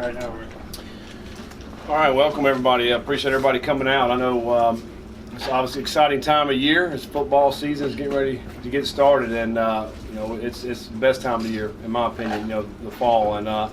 All right, now we're. All right, welcome everybody. I appreciate everybody coming out. I know it's obviously an exciting time of year. It's football season. It's getting ready to get started, and it's the best time of the year, in my opinion. The fall, and I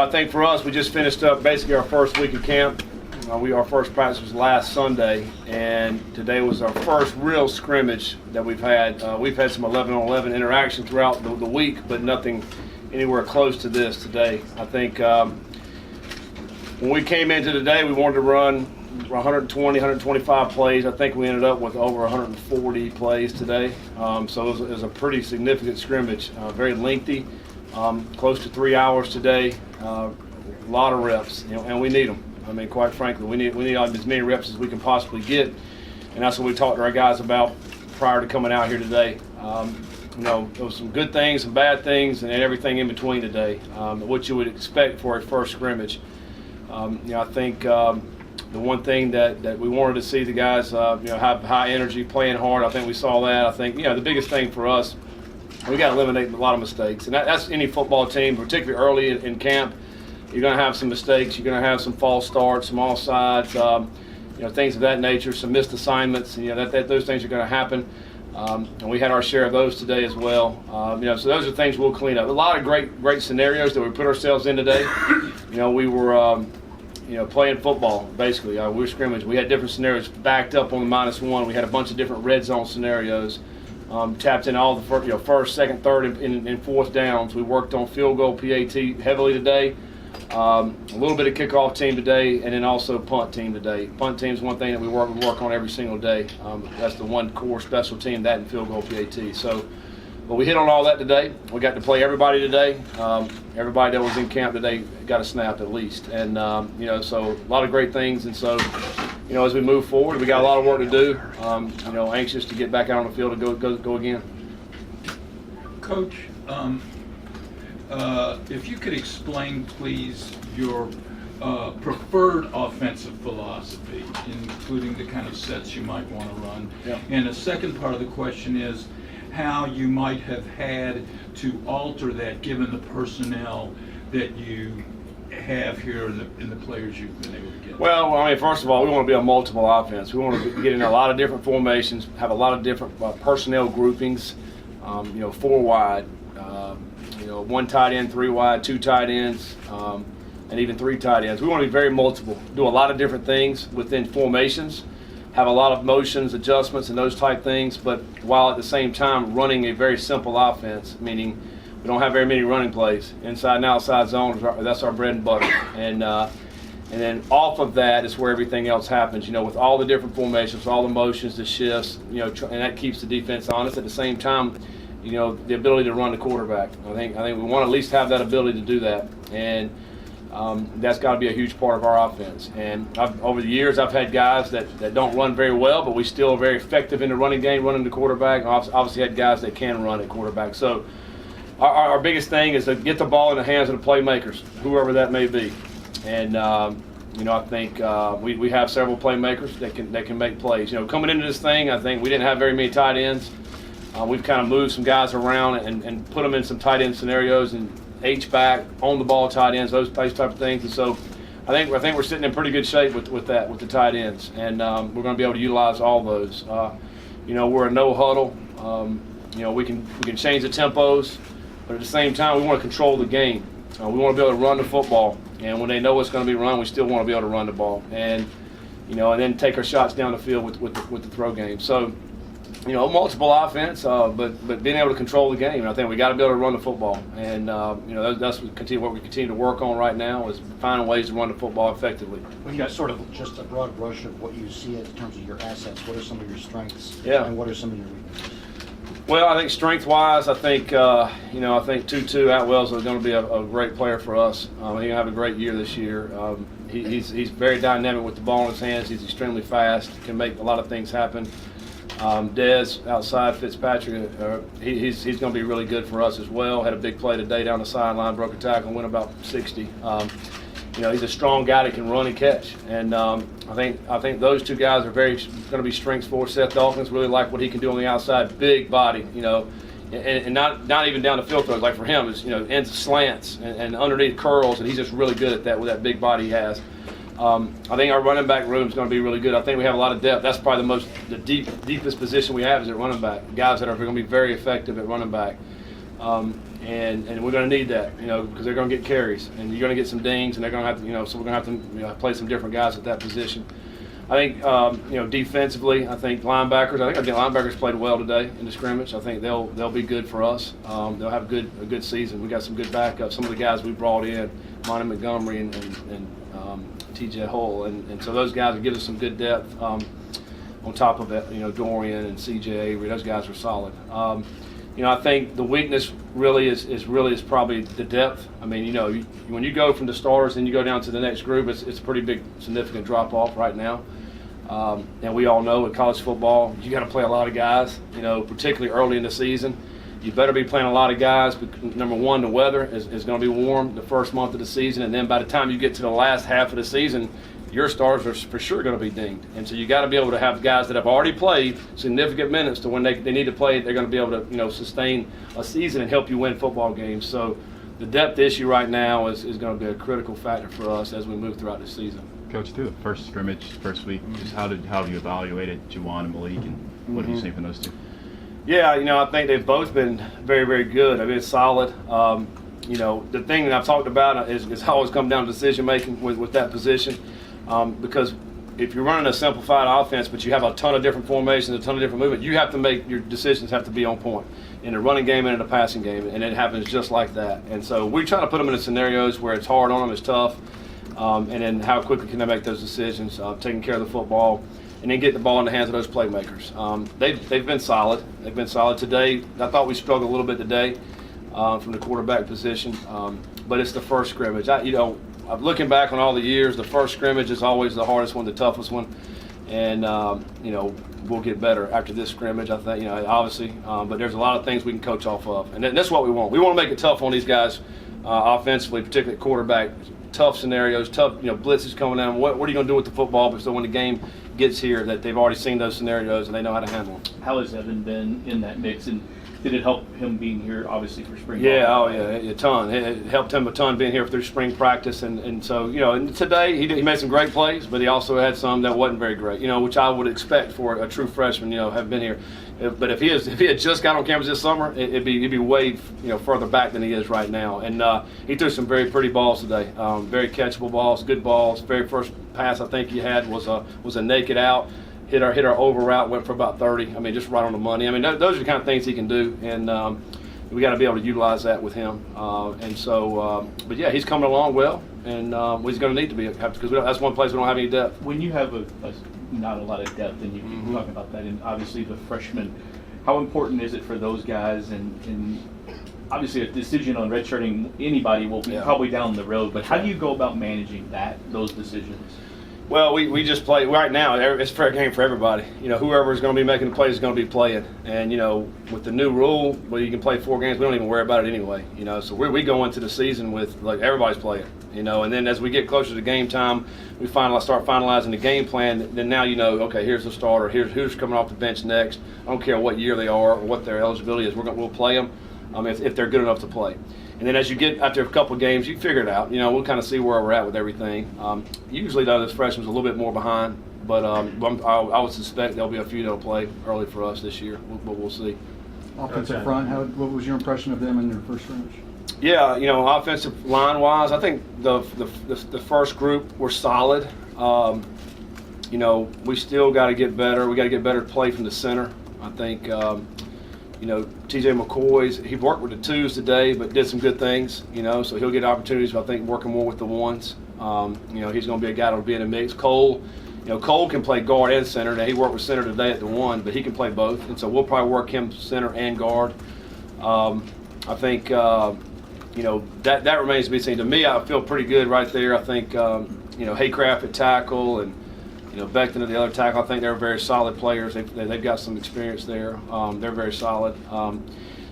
think for us, we just finished up basically our first week of camp. Our first practice was last Sunday, and today was our first real scrimmage that we've had. We've had some 11-on-11 interaction throughout the week, but nothing anywhere close to this today. I think when we came into today, we wanted to run 120, 125 plays. I think we ended up with over 140 plays today. So it was a pretty significant scrimmage, very lengthy, close to 3 hours today. A lot of reps, and we need them. I mean, quite frankly, we need as many reps as we can possibly get, and that's what we talked to our guys about prior to coming out here today. There was some good things, some bad things, and everything in between today. What you would expect for a first scrimmage. I think the one thing that we wanted to see the guys, have high energy, playing hard. I think we saw that. I think the biggest thing for us, we got to eliminate a lot of mistakes, and that's any football team, particularly early in camp. You're going to have some mistakes. You're going to have some false starts, some offsides, things of that nature, some missed assignments. Those things are going to happen. And we had our share of those today as well. So those are things we'll clean up. A lot of great scenarios that we put ourselves in today. We were, playing football, basically. We were scrimmage. We had different scenarios backed up on the -1. We had a bunch of different red zone scenarios. Tapped in all the first, second, third, and fourth downs. We worked on field goal PAT heavily today. A little bit of kickoff team today, and then also punt team today. Punt team is one thing that we work on every single day. That's the one core special team, that and field goal PAT. So, but we hit on all that today. We got to play everybody today. Everybody that was in camp today got a snap at least, and so a lot of great things. And so, as we move forward, we got a lot of work to do. Anxious to get back out on the field and go again. Coach. If you could explain, please, your preferred offensive philosophy, including the kind of sets you might want to run. Yeah. And the second part of the question is how you might have had to alter that given the personnel that you have here and the players you've been able to get. Well, first of all, we want to be a multiple offense. We want to get in a lot of different formations, have a lot of different personnel groupings, 4 wide. 1 tight end, 3 wide, 2 tight ends, and even 3 tight ends. We want to be very multiple, do a lot of different things within formations, have a lot of motions, adjustments, and those type things, but while at the same time running a very simple offense, meaning we don't have very many running plays. Inside and outside zones, that's our bread and butter. And then off of that is where everything else happens, with all the different formations, all the motions, the shifts, and that keeps the defense honest. At the same time, the ability to run the quarterback. I think we want to at least have that ability to do that, and that's got to be a huge part of our offense. And over the years, I've had guys that don't run very well, but we still are very effective in the running game, running the quarterback. I've obviously had guys that can run at quarterback. So our biggest thing is to get the ball in the hands of the playmakers, whoever that may be. And I think we have several playmakers that can make plays. Coming into this thing, I think we didn't have very many tight ends. We've kind of moved some guys around and put them in some tight end scenarios and H-back, on the ball tight ends, those type of things. And so I think we're sitting in pretty good shape with that, with the tight ends. And we're going to be able to utilize all those. We're a no huddle. We can change the tempos, but at the same time, we want to control the game. We want to be able to run the football. And when they know what's going to be run, we still want to be able to run the ball. And, and then take our shots down the field with the throw game. So, multiple offense, but being able to control the game. And I think we got to be able to run the football, and that's what we continue to work on right now is finding ways to run the football effectively. When you got sort of just a broad brush of what you see in terms of your assets, what are some of your strengths? Yeah. And what are some of your weaknesses? Well, I think strength-wise, I think Tutu Atwell's going to be a great player for us. He's going to have a great year this year. He's very dynamic with the ball in his hands. He's extremely fast. Can make a lot of things happen. Dez outside Fitzpatrick, he's going to be really good for us as well. Had a big play today down the sideline, broke a tackle, went about 60. He's a strong guy that can run and catch, and I think those 2 guys are going to be strengths for Seth Dawkins. Really like what he can do on the outside. Big body, and not even down the field throws. Like for him, is into slants and underneath curls, and he's just really good at that with that big body he has. I think our running back room is going to be really good. I think we have a lot of depth. That's probably the deepest position we have is at running back. Guys that are going to be very effective at running back. And we're going to need that, because they're going to get carries, and you're going to get some dings, and they're going to have to, so we're going to have to play some different guys at that position. I think, defensively, I think linebackers. I think linebackers played well today in the scrimmage. I think they'll be good for us. They'll have a good season. We got some good backups. Some of the guys we brought in, Monty Montgomery and T.J. Hull, and so those guys will give us some good depth. On top of it, Dorian and C.J. Avery, those guys are solid. I think the weakness really is probably the depth. I mean, when you go from the stars and you go down to the next group, it's a pretty big, significant drop off right now. And we all know with college football, you got to play a lot of guys. Particularly early in the season, you better be playing a lot of guys. Number one, the weather is going to be warm the first month of the season, and then by the time you get to the last half of the season, your stars are for sure going to be dinged. And so you got to be able to have guys that have already played significant minutes to when they need to play, they're going to be able to sustain a season and help you win football games. So the depth issue right now is going to be a critical factor for us as we move throughout the season. Coach, through the first scrimmage, first week, just how have you evaluated Juwan and Malik, and what have you seen from those two? Yeah, I think they've both been very, very good. I mean, it's solid. The thing that I've talked about is always come down to decision making with that position. Because if you're running a simplified offense, but you have a ton of different formations, a ton of different movement, you have to make your decisions have to be on point in the running game and in the passing game, and it happens just like that. And so we try to put them in scenarios where it's hard on them, it's tough, and then how quickly can they make those decisions, taking care of the football, and then get the ball in the hands of those playmakers. They've been solid. They've been solid today. I thought we struggled a little bit today from the quarterback position, but it's the first scrimmage. Looking back on all the years, the first scrimmage is always the hardest one, the toughest one, and we'll get better after this scrimmage. I think, obviously, but there's a lot of things we can coach off of, and that's what we want. We want to make it tough on these guys offensively, particularly at quarterback. Tough scenarios, tough, blitzes coming down. What are you going to do with the football? But so when the game gets here, that they've already seen those scenarios and they know how to handle them. How has Evan been in that mix, and did it help him being here, obviously, for spring ball? Yeah, a ton. It helped him a ton being here through spring practice, and so and today he made some great plays, but he also had some that wasn't very great. Which I would expect for a true freshman. Have been here, but if he had just got on campus this summer, he'd be way further back than he is right now. And he threw some very pretty balls today, very catchable balls, good balls. Very first pass I think he had was a naked out. Hit our over route, went for about 30. I mean, just right on the money. I mean, those are the kind of things he can do, and we got to be able to utilize that with him. But yeah, he's coming along well, and he's going to need to be because that's one place we don't have any depth. When you have not a lot of depth, and you keep talking about that, and obviously the freshmen, how important is it for those guys? And obviously, a decision on redshirting anybody will be probably down the road. But how do you go about managing those decisions? Well, we just play right now. It's a fair game for everybody. Whoever is going to be making the plays is going to be playing. And with the new rule, where you can play 4 games, we don't even worry about it anyway. So we go into the season with like everybody's playing. And then as we get closer to game time, we start finalizing the game plan. Then now okay, here's the starter. Here's who's coming off the bench next. I don't care what year they are or what their eligibility is. We'll play them if they're good enough to play. And then as you get after a couple of games, you figure it out. We'll kind of see where we're at with everything. Usually, though, this freshman's a little bit more behind, but I would suspect there'll be a few that'll play early for us this year. But we'll see. Offensive front, what was your impression of them in their first scrimmage? Yeah, offensive line-wise, I think the first group were solid. We still got to get better. We got to get better to play from the center. I think. T.J. McCoy's, he worked with the 2s today, but did some good things, so he'll get opportunities, I think, working more with the 1s. He's going to be a guy that will be in the mix. Cole can play guard and center. Now, he worked with center today at the 1, but he can play both, and so we'll probably work him center and guard. I think, that remains to be seen. To me, I feel pretty good right there. I think, Haycraft at tackle and Beckton at the other tackle. I think they're very solid players. They've got some experience there. They're very solid.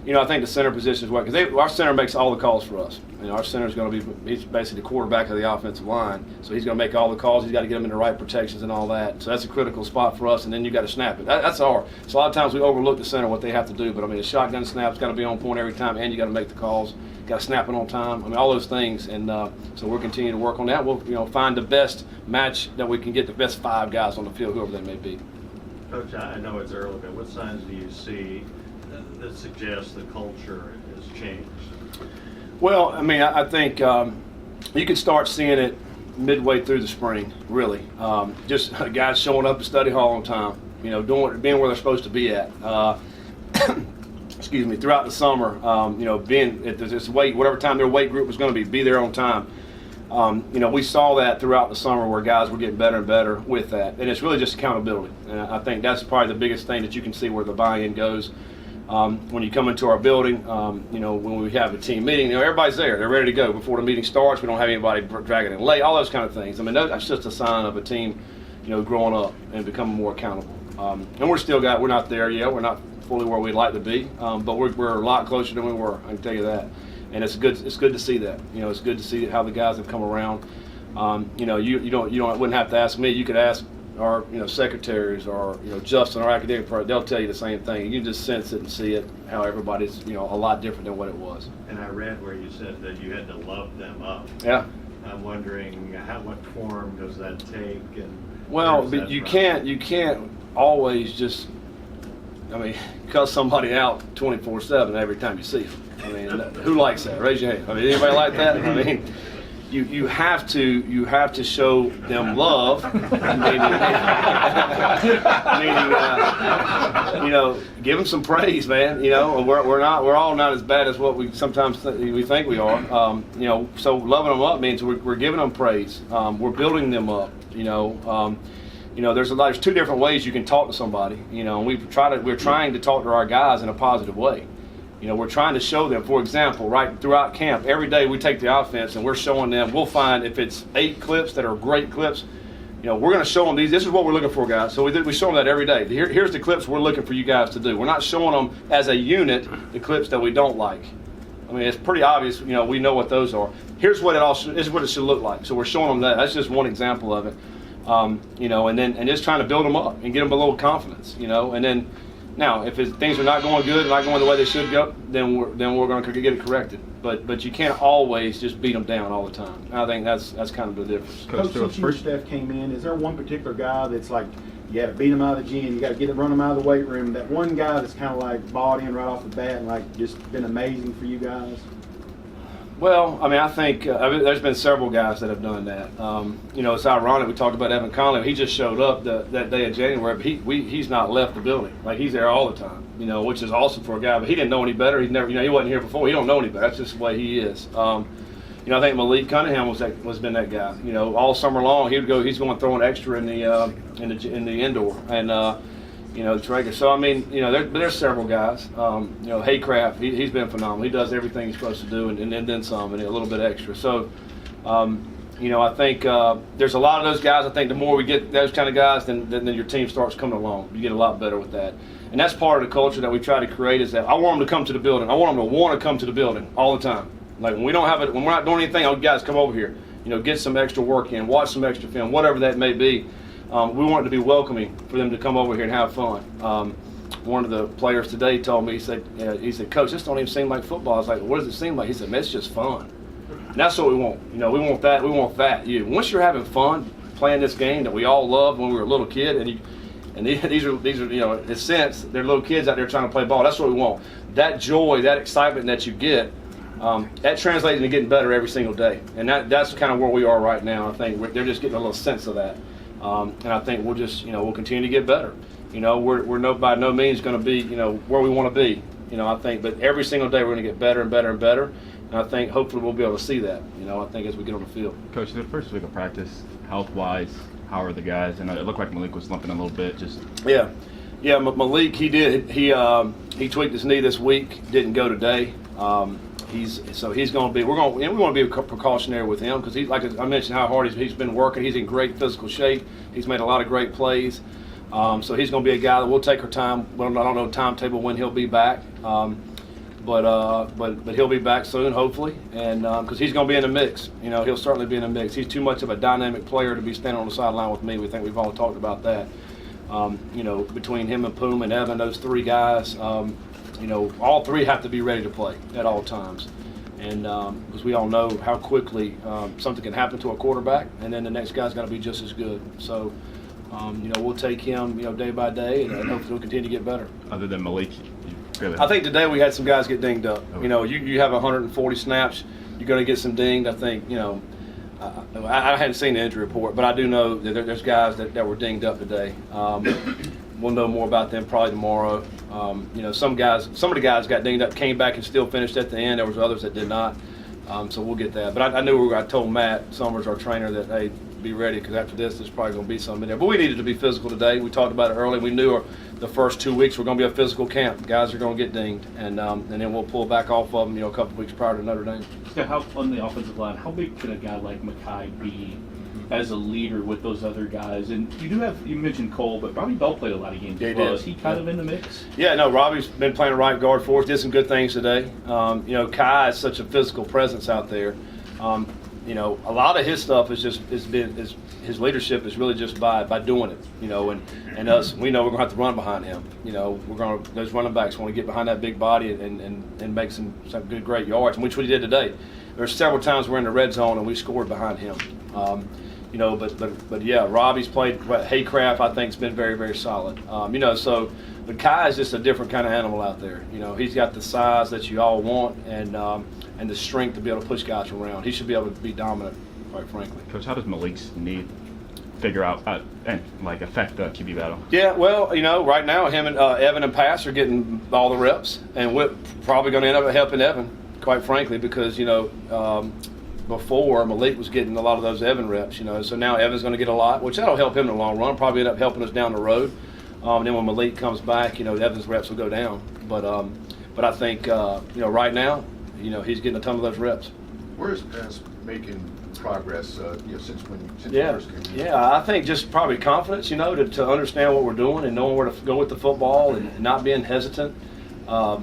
I think the center position is what, because our center makes all the calls for us. Our center is going to be, he's basically the quarterback of the offensive line. So he's going to make all the calls. He's got to get them in the right protections and all that. So that's a critical spot for us. And then you got to snap it. That's hard. So a lot of times we overlook the center, what they have to do. But I mean, the shotgun snap's got to be on point every time, and you got to make the calls. Got to snap it on time. I mean, all those things. And so we're continuing to work on that. We'll, find the best match that we can get, the best 5 guys on the field, whoever they may be. Coach, I know it's early, but what signs do you see that suggest the culture has changed? Well, I mean, I think you can start seeing it midway through the spring, really. Just guys showing up at study hall on time, being where they're supposed to be at. Excuse me, throughout the summer, being at this weight, whatever time their weight group was going to be there on time. We saw that throughout the summer where guys were getting better and better with that. And it's really just accountability. And I think that's probably the biggest thing that you can see where the buy-in goes. When you come into our building, when we have a team meeting, everybody's there. They're ready to go before the meeting starts. We don't have anybody dragging in late, all those kind of things. I mean, that's just a sign of a team, growing up and becoming more accountable. And we're not there yet. We're not fully where we'd like to be, but we're a lot closer than we were, I can tell you that. And it's good to see that. It's good to see how the guys have come around. You wouldn't have to ask me. You could ask our secretaries or Justin, our academic part. They'll tell you the same thing. You just sense it and see it, how everybody's a lot different than what it was. And I read where you said that you had to love them up. Yeah. I'm wondering what form does that take? And well, but you can't always just cuss somebody out 24/7 every time you see them. I mean, who likes that? Raise your hand. I mean, anybody like that? I mean, you have to show them love, meaning give them some praise, man. We're all not as bad as what we sometimes we think we are. So loving them up means we're giving them praise. We're building them up. There's 2 different ways you can talk to somebody. We're trying to talk to our guys in a positive way. We're trying to show them, for example, right throughout camp, every day we take the offense and we're showing them, we'll find if it's 8 clips that are great clips, we're going to show them these. This is what we're looking for, guys. So we show them that every day. Here's the clips we're looking for you guys to do. We're not showing them as a unit the clips that we don't like. I mean, it's pretty obvious, we know what those are. Here's what it should look like. So we're showing them that. That's just one example of it. And just trying to build them up and get them a little confidence, and then now if things are not going good and not going the way they should go, then we're going to get it corrected. But you can't always just beat them down all the time. And I think that's kind of the difference. Coach, since your staff came in, is there one particular guy that's like you got to beat him out of the gym, you got to run him out of the weight room? That one guy that's kind of like bought in right off the bat and like just been amazing for you guys? Well, I think there's been several guys that have done that. It's ironic. We talked about Evan Conley. He just showed up that day in January, but he's not left the building. Like, he's there all the time, which is awesome for a guy. But he didn't know any better. He never, he wasn't here before. He don't know any better. That's just the way he is. I think Malik Cunningham was been that guy. All summer long he's going throwing extra in the indoor and. Traeger. So there's several guys. Haycraft, he's been phenomenal. He does everything he's supposed to do, and then some, and a little bit extra. So, I think there's a lot of those guys. I think the more we get those kind of guys, then your team starts coming along. You get a lot better with that, and that's part of the culture that we try to create. Is that I want them to come to the building. I want them to want to come to the building all the time. Like when we don't have it, when we're not doing anything, oh guys, come over here. Get some extra work in, watch some extra film, whatever that may be. We want it to be welcoming for them to come over here and have fun. One of the players today told me, he said, Coach, this don't even seem like football. I was like, what does it seem like? He said, man, it's just fun. And that's what we want. We want that. We want that. Once you're having fun playing this game that we all loved when we were a little kid, and these are in a sense, they're little kids out there trying to play ball. That's what we want. That joy, that excitement that you get, that translates into getting better every single day. And that's kind of where we are right now. I think they're just getting a little sense of that. And I think we'll continue to get better. We're by no means going to be, where we want to be. I think, but every single day we're going to get better and better and better. And I think hopefully we'll be able to see that, I think as we get on the field. Coach, the first week of practice, health-wise, how are the guys? And it looked like Malik was limping a little bit. Yeah, Malik, he did. He tweaked his knee this week. Didn't go today. He's going to be. We want to be precautionary with him because he's, like I mentioned, how hard he's been working. He's in great physical shape. He's made a lot of great plays. So he's going to be a guy that we'll take our time. Well, I don't know the timetable when he'll be back. but he'll be back soon, hopefully, and because he's going to be in the mix. He'll certainly be in the mix. He's too much of a dynamic player to be standing on the sideline with me. We think we've all talked about that. Between him and Poom and Evan, those three guys, all three have to be ready to play at all times. And because we all know how quickly something can happen to a quarterback, and then the next guy's got to be just as good. So, we'll take him, day by day, and hopefully we'll continue to get better. Other than Malik, I think today we had some guys get dinged up. You have 140 snaps, you're going to get some dinged. I think, I hadn't seen the injury report, but I do know that there's guys that were dinged up today. We'll know more about them probably tomorrow. Some of the guys got dinged up, came back and still finished at the end. There was others that did not. So we'll get that. But I told Matt Summers, our trainer, that, hey, be ready because after this, there's probably going to be something in there. But we needed to be physical today. We talked about it early. We knew the first 2 weeks were going to be a physical camp. Guys are going to get dinged, and then we'll pull back off of them, a couple weeks prior to Notre Dame. Scott, how on the offensive line, how big can a guy like Mekhi be as a leader with those other guys? And you mentioned Cole, but Robbie Bell played a lot of games as well. Is he kind of in the mix? Yeah, no, Robbie's been playing right guard for us, did some good things today. Kai is such a physical presence out there. A lot of his stuff his leadership is really just by doing it, and us. We know we're going to have to run behind him. Those running backs want to get behind that big body and make some good, great yards, which we did today. There's several times we're in the red zone and we scored behind him. But yeah, Robbie's played. Haycraft, I think, has been very, very solid. But Kai is just a different kind of animal out there. He's got the size that you all want and the strength to be able to push guys around. He should be able to be dominant, quite frankly. Coach, how does Malik's knee figure out and affect the QB battle? Yeah, well, right now him and Evan and Pass are getting all the reps, and we're probably going to end up helping Evan, quite frankly, because before Malik was getting a lot of those Evan reps, so now Evan's going to get a lot, which that'll help him in the long run. Probably end up helping us down the road. And then when Malik comes back, Evan's reps will go down. But I think right now, he's getting a ton of those reps. Where is Pass making progress since he first came in? Yeah, I think just probably confidence, to understand what we're doing and knowing where to go with the football and not being hesitant. I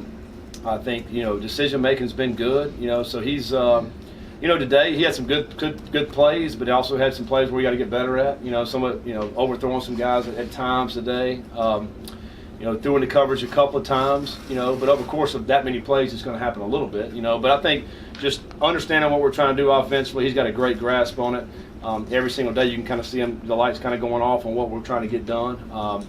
think decision making's been good. So he's today he had some good plays, but he also had some plays where you got to get better at. Overthrowing some guys at times today. Threw into coverage a couple of times. But over the course of that many plays, it's going to happen a little bit. But I think just understanding what we're trying to do offensively, he's got a great grasp on it. Every single day, you can kind of see him, the lights kind of going off on what we're trying to get done.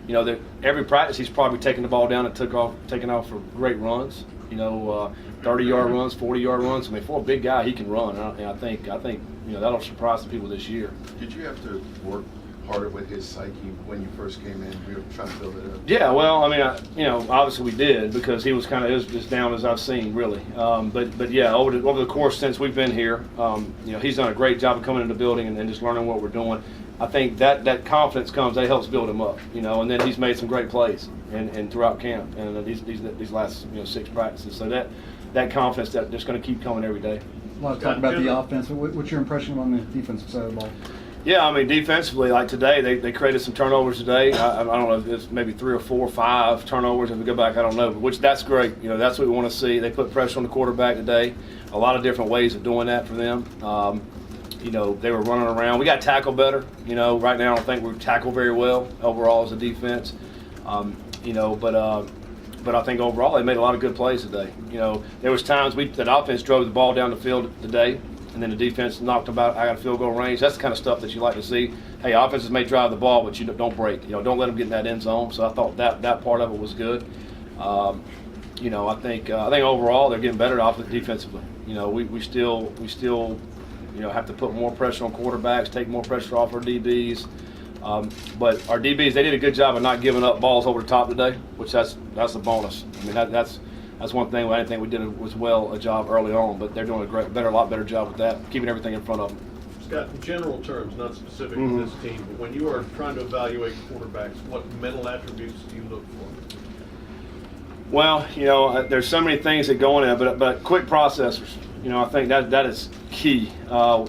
That every practice, he's probably taking the ball down and taking off for great runs. 30-yard runs, 40-yard runs. I mean, for a big guy, he can run. And I think that'll surprise some people this year. Did you have to work harder with his psyche when you first came in? We were trying to build it up. Yeah, well, I mean, obviously we did because he was kind of as down as I've seen, really. But yeah, over the course since we've been here, he's done a great job of coming into the building and just learning what we're doing. I think that confidence that helps build him up, and then he's made some great plays and throughout camp and these last 6 practices. So that confidence that just going to keep coming every day. A lot of talk about the offense. What's your impression on the defensive side of the ball? Yeah, I mean, defensively, like today, they created some turnovers today. I don't know if it's maybe 3 or 4 or 5 turnovers. If we go back, I don't know, but that's great. That's what we want to see. They put pressure on the quarterback today. A lot of different ways of doing that for them. They were running around. We got to tackle better. Right now I don't think we tackle very well overall as a defense. But I think overall they made a lot of good plays today. There was times that offense drove the ball down the field today, and then the defense knocked about out of field goal range. That's the kind of stuff that you like to see. Hey, offenses may drive the ball, but you don't break. Don't let them get in that end zone. So I thought that part of it was good. I think overall they're getting better defensively. We still have to put more pressure on quarterbacks, take more pressure off our DBs. But our DBs, they did a good job of not giving up balls over the top today, which that's a bonus. I mean, that's one thing I didn't think we did a job early on, but they're doing a lot better job with that, keeping everything in front of them. Scott, in general terms, not specific to this team, but when you are trying to evaluate quarterbacks, what mental attributes do you look for? Well, there's so many things that go in there, but quick processors. I think that is key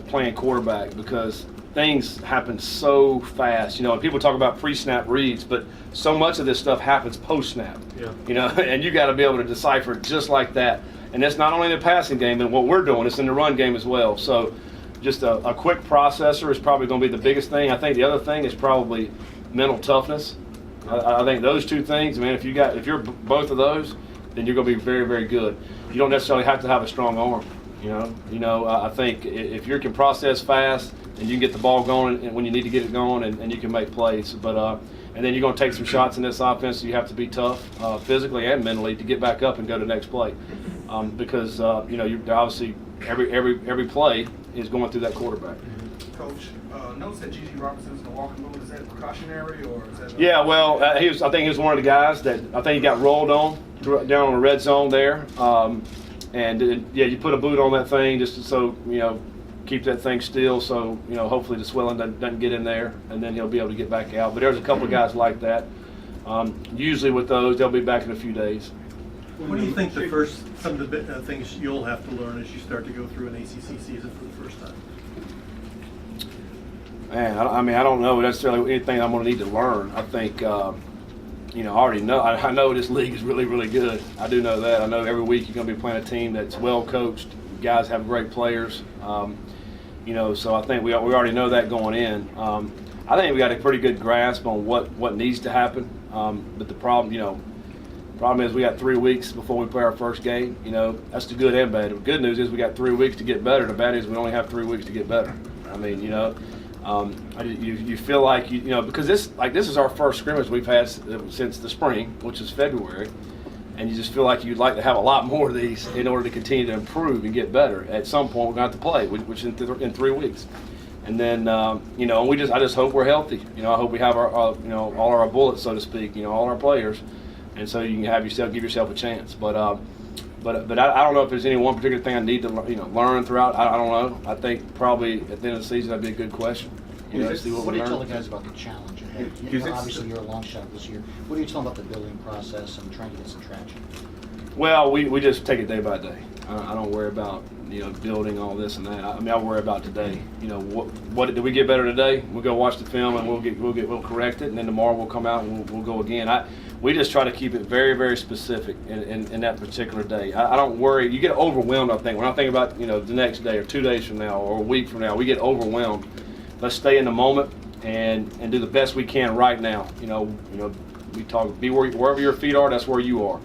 playing quarterback because things happen so fast. You know, and people talk about pre-snap reads, but so much of this stuff happens post-snap. Yeah. You know, and you got to be able to decipher it just like that. And it's not only in the passing game and what we're doing, it's in the run game as well. So just a quick processor is probably going to be the biggest thing. I think the other thing is probably mental toughness. I think those two things, man, if you're both of those, then you're going to be very, very good. You don't necessarily have to have a strong arm. I think if you can process fast and you can get the ball going and when you need to get it going and you can make plays. But and then you're going to take some shots in this offense. So you have to be tough physically and mentally to get back up and go to the next play, because you're obviously every play is going through that quarterback. Coach, notice that Gigi Robinson's in the walking boot. Is that precautionary or is that? Yeah, well, I think he was one of the guys that I think he got rolled on down on the red zone there. You put a boot on that thing just so keep that thing still. So hopefully the swelling doesn't get in there, and then he'll be able to get back out. But there's a couple of guys like that. Usually with those, they'll be back in a few days. What do you think some of the things you'll have to learn as you start to go through an ACC season for the first time? Man, I don't know necessarily anything I'm going to need to learn. I think, I already know. I know this league is really, really good. I do know that. I know every week you're going to be playing a team that's well coached. Guys have great players. So I think we already know that going in. I think we got a pretty good grasp on what needs to happen. But the problem is we got 3 weeks before we play our first game. That's the good and bad. The good news is we got 3 weeks to get better. The bad is we only have 3 weeks to get better. You feel like because this is our first scrimmage we've had since the spring, which is February, and you just feel like you'd like to have a lot more of these in order to continue to improve and get better. At some point, we're going to have to play, which in 3 weeks, and then I just hope we're healthy. I hope we have our all our bullets, so to speak. All our players, and so you can give yourself a chance. But I don't know if there's any one particular thing I need to learn throughout. I don't know. I think probably at the end of the season that'd be a good question. See what do you we tell learn. the guys about the challenge ahead? Because Obviously, you're a long shot this year. What do you tell them about the building process and trying to get some traction? Well, we just take it day by day. I don't worry about building all this and that. I worry about today. What did we get better today? We'll go watch the film and we'll correct it, and then tomorrow we'll come out and we'll go again. We just try to keep it very, very specific in that particular day. I don't worry. You get overwhelmed, I think. When I think about the next day or 2 days from now or a week from now, we get overwhelmed. Let's stay in the moment and do the best we can right now. We talk, wherever your feet are, that's where you are.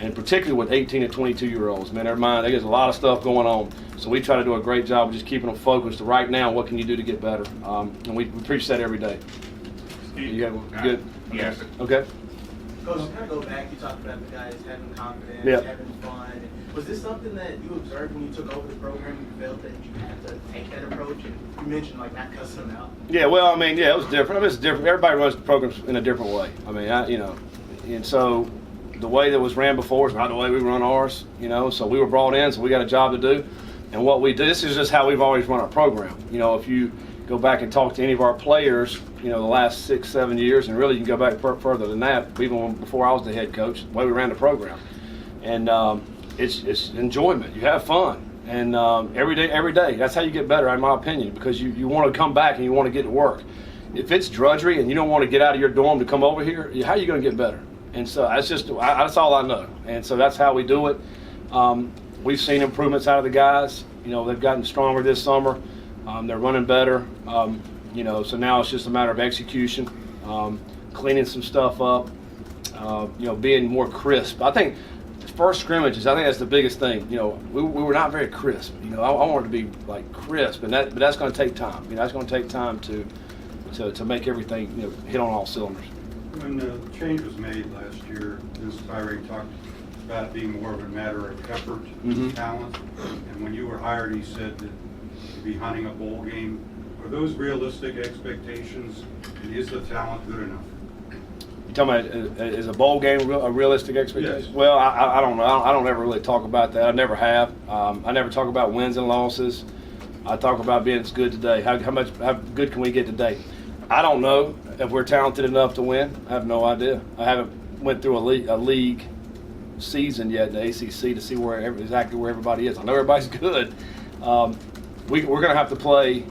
And particularly with 18 and 22-year-olds, man, there's a lot of stuff going on. So we try to do a great job of just keeping them focused right now. What can you do to get better? And we preach that every day. You good? Yes. Okay. Coach, to kind of go back, you talked about the guys having confidence, Yeah. having fun. Was this something that you observed when you took over the program? You felt that you had to take that approach? And you mentioned not cussing them out. Yeah, well, it was different. It's different. Everybody runs the programs in a different way. And so the way that was ran before is not the way we run ours. So we were brought in, so we got a job to do. And what we do, this is just how we've always run our program. If you go back and talk to any of our players, the last 6-7 years, and really you can go back further than that, even before I was the head coach, the way we ran the program. And it's enjoyment. You have fun. And every day, that's how you get better, in my opinion, because you want to come back and you want to get to work. If it's drudgery and you don't want to get out of your dorm to come over here, how are you going to get better? And so that's all I know. And so that's how we do it. We've seen improvements out of the guys. They've gotten stronger this summer. They're running better. So now it's just a matter of execution, cleaning some stuff up, being more crisp. I think first scrimmages, I think that's the biggest thing. We were not very crisp. I wanted to be like crisp, but that's going to take time. That's going to take time to make everything hit on all cylinders. When the change was made last year, Ms. Byrie talked about it being more of a matter of effort and talent. And when you were hired, he said that you'd be hunting a bowl game. Are those realistic expectations? And is the talent good enough? You talking about is a bowl game a realistic expectation? Yes. Well, I don't know. I don't ever really talk about that. I never have. I never talk about wins and losses. I talk about being as good today. How good can we get today? I don't know if we're talented enough to win. I have no idea. I haven't went through a league season yet in the ACC to see exactly where everybody is. I know everybody's good. We're going to have to play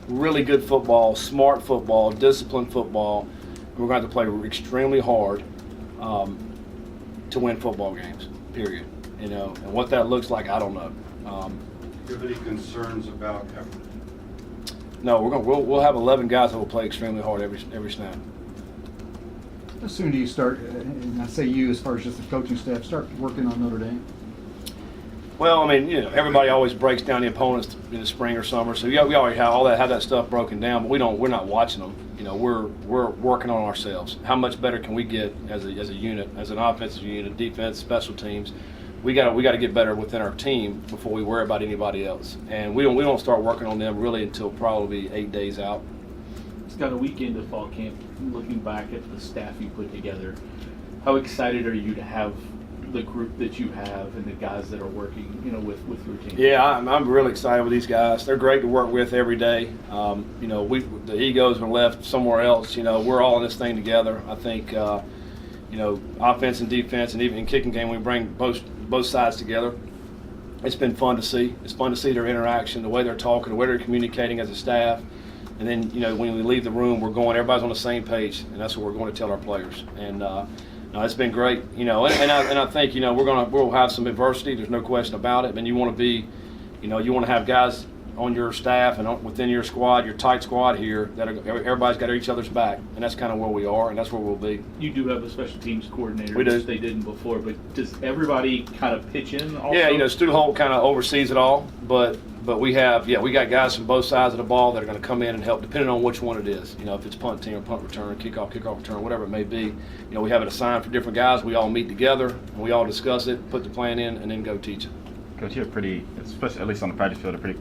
really good football, smart football, disciplined football. And we're going to have to play extremely hard to win football games, period. You know, and what that looks like, I don't know. Do you have any concerns about effort? No, we'll have 11 guys that will play extremely hard every snap. How soon do you start, and I say you as far as just the coaching staff, start working on Notre Dame? Well, I mean, you know, everybody always breaks down the opponents in the spring or summer, so we already have that stuff broken down. But we're not watching them. You know, we're working on ourselves. How much better can we get as a unit, as an offensive unit, defense, special teams? We got to get better within our team before we worry about anybody else. And we don't start working on them really until probably 8 days out. It's got a weekend of fall camp. Looking back at the staff you put together, how excited are you to have the group that you have and the guys that are working, you know, with your team? Yeah, I'm really excited with these guys. They're great to work with every day. You know, the egos are left somewhere else. You know, we're all in this thing together. I think, you know, offense and defense and even in kicking game, we bring both sides together. It's been fun to see. It's fun to see their interaction, the way they're talking, the way they're communicating as a staff. And then, you know, when we leave the room, everybody's on the same page, and that's what we're going to tell our players. And no, it's been great, you know. And I think, you know, we'll have some adversity. There's no question about it. And you want to be, you know, you want to have guys on your staff and within your squad, your tight squad here, that everybody's got each other's back, and that's kind of where we are, and that's where we'll be. You do have a special teams coordinator, we do. Which they didn't before, but does everybody kind of pitch in also? Yeah, you know, Stu Holt kind of oversees it all, but we got guys from both sides of the ball that are going to come in and help, depending on which one it is. You know, if it's punt team or punt return, kickoff return, whatever it may be. You know, we have it assigned for different guys. We all meet together, and we all discuss it, put the plan in, and then go teach it. Coach, you're pretty, especially at least on the practice field, a pretty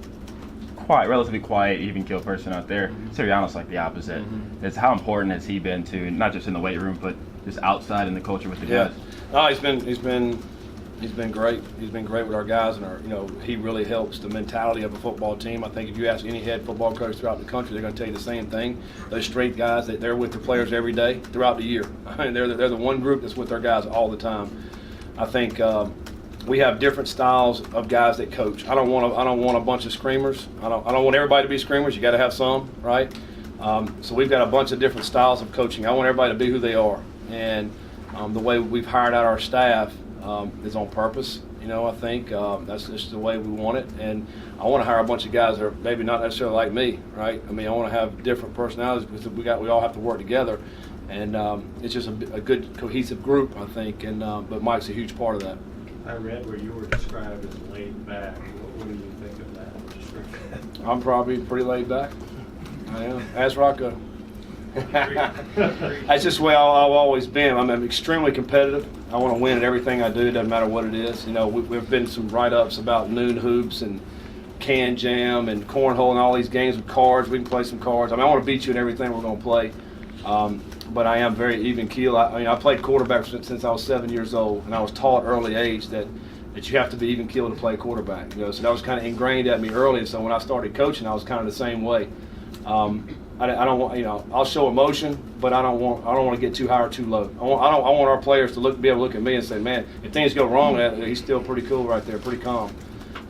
quiet, relatively quiet, even-keel person out there. Sirianni's like the opposite. It's how important has he been to, not just in the weight room, but just outside in the culture with the guys? No, he's been great. He's been great with our guys, and you know, he really helps the mentality of a football team. I think if you ask any head football coach throughout the country, they're going to tell you the same thing. Those straight guys, they're with the players every day throughout the year. I mean, they're the one group that's with their guys all the time. I think we have different styles of guys that coach. I don't want a bunch of screamers. I don't want everybody to be screamers. You got to have some, right? So we've got a bunch of different styles of coaching. I want everybody to be who they are, and the way we've hired out our staff is on purpose. You know, I think that's just the way we want it, and I want to hire a bunch of guys that are maybe not necessarily like me, right? I mean, I want to have different personalities because we all have to work together, and it's just a good cohesive group, I think. And but Mike's a huge part of that. I read where you were described as laid back. What do you think of that description? I'm probably pretty laid back. I am. Ask Rocco. That's just the way I've always been. I'm extremely competitive. I want to win at everything I do. It doesn't matter what it is. You know, we've been some write-ups about noon hoops and can jam and cornhole and all these games with cards. We can play some cards. I mean, I want to beat you in everything we're going to play. But I am very even keel. I played quarterback since I was 7 years old, and I was taught early age that you have to be even keel to play quarterback. You know, so that was kind of ingrained at me early. And so when I started coaching, I was kind of the same way. I don't want, you know, I'll show emotion, but I don't want to get too high or too low. I want our players to be able to look at me and say, man, if things go wrong, he's still pretty cool right there, pretty calm.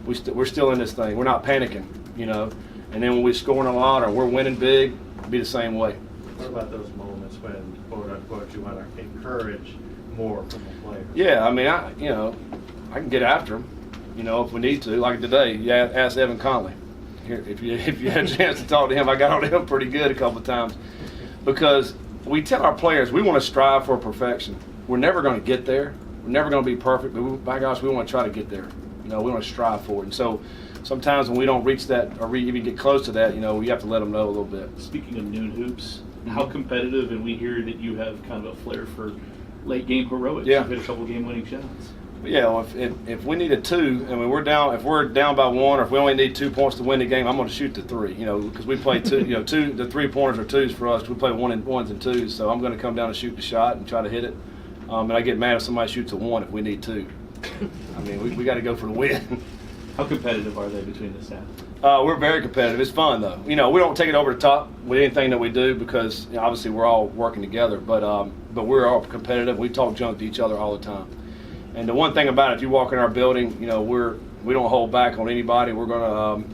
We're still in this thing. We're not panicking, you know. And then when we're scoring a lot or we're winning big, it'll be the same way. What about those moments when, quote unquote, you want to encourage more from the players? Yeah, I mean, I can get after them, you know, if we need to. Like today, you ask Evan Conley. Here, if you had a chance to talk to him, I got on him pretty good a couple of times, because we tell our players we want to strive for perfection. We're never going to get there. We're never going to be perfect, but by gosh, we want to try to get there. You know, we want to strive for it. And so sometimes when we don't reach that or even get close to that, you know, we have to let them know a little bit. Speaking of noon hoops, how competitive, and we hear that you have kind of a flair for late game heroics. Yeah. You've hit a couple game winning shots. Yeah, well, if we need a two, I mean, if we're down by one, or if we only need 2 points to win the game, I'm going to shoot the three. You know, because we play two. You know, the 3 pointers are twos for us. We play ones and twos, so I'm going to come down and shoot the shot and try to hit it. And I get mad if somebody shoots a one if we need two. I mean, we got to go for the win. How competitive are they between the staff? We're very competitive. It's fun though. You know, we don't take it over the top with anything that we do because you know, obviously we're all working together. But we're all competitive. We talk junk to each other all the time. And the one thing about it, if you walk in our building, you know, we don't hold back on anybody. We're gonna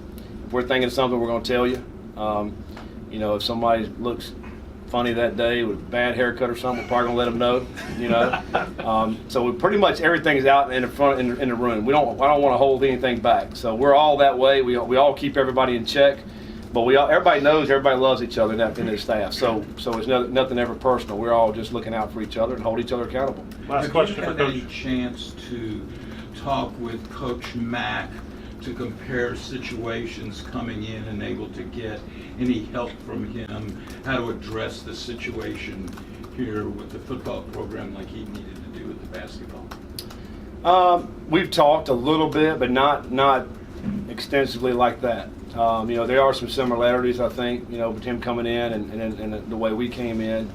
if we're thinking of something, we're gonna tell you. You know, if somebody looks funny that day with a bad haircut or something, we're probably gonna let them know. You know, so we pretty much everything's out in the front in the room. I don't want to hold anything back. So we're all that way. We all keep everybody in check. But everybody knows, everybody loves each other in the staff. So it's nothing ever personal. We're all just looking out for each other and hold each other accountable. Last question for Coach. Have you had any chance to talk with Coach Mack to compare situations coming in and able to get any help from him, how to address the situation here with the football program like he needed to do with the basketball? We've talked a little bit, but not extensively like that. You know, there are some similarities, I think, you know, with him coming in and the way we came in,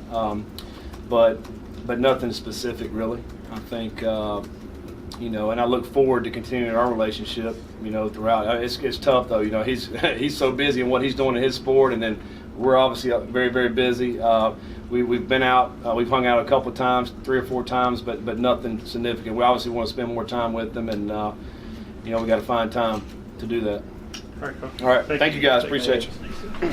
but nothing specific really. I think, you know, and I look forward to continuing our relationship, you know, throughout. It's tough though, you know, he's so busy in what he's doing in his sport, and then we're obviously very, very busy. We've been out, we've hung out a couple of times, 3 or 4 times, but nothing significant. We obviously want to spend more time with them, and you know, we got to find time to do that. All right, Coach. All right. Thank you guys. Appreciate you.